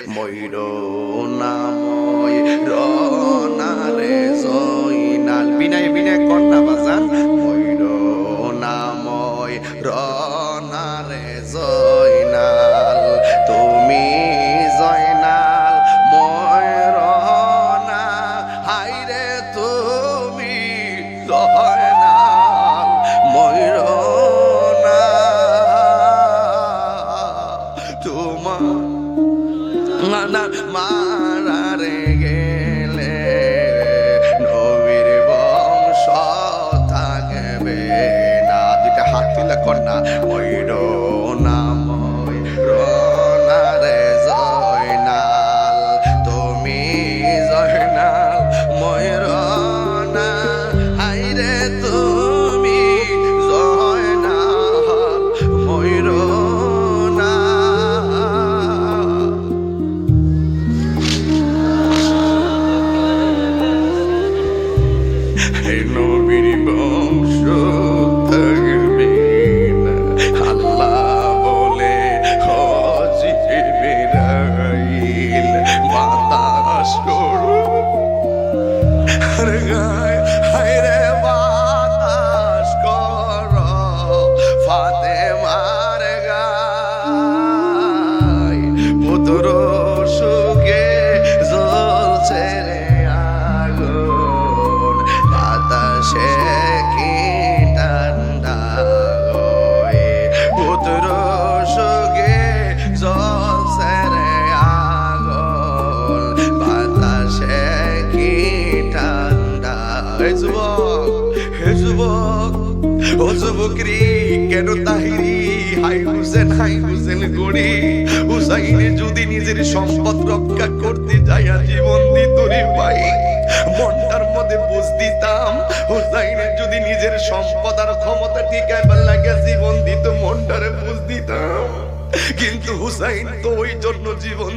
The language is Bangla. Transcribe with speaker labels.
Speaker 1: ময়ূর নাময় রনারে জয়নাল বিনয় বিনয় কন্যা বাজান ময়ূর নাময় রনারে জয়নাল তুমি জয়নাল ময়ূরনা হাইরে তুমি জয়নাল ময়ূরনা তোমার মারারে গেলে নবীর বংশ থাকবে না। দুইটা হাত তুলে কন্যা ময়ূর নাময় রনারে জয়নাল তুমি জয়নাল ময়ূরনা হাইরে তুমি জয়নাল ময়ূরনা নবীর বংশ থাকবে না আল্লাহ বলে জিবরাইল বাতাস করো হায়রে বাতাস করো ফাতেমার গায় পুত্র সুখে জ্বলছে রে আগুন বাতাসে কি ঠান্ডা গয়ে পুত্র সুখে জ্বলছে রে আগুন বাতাসে কি ঠান্ডা। হে যুবক ও যুবকরি কেন তাহিরি হাই হুসেন গড়ি হুসাইনে যদি নিজের সম্পদ রক্ষা করতে যাইয়া জীবন দিত রে ভাই মনটার মধ্যে বুঝ দিতাম হুসাইনে যদি নিজের সম্পদ আর ক্ষমতা টিকাইবার লাগে জীবন দিত মনটারে বুঝ দিতাম কিন্তু হুসাইন তো ওই জন্য জীবন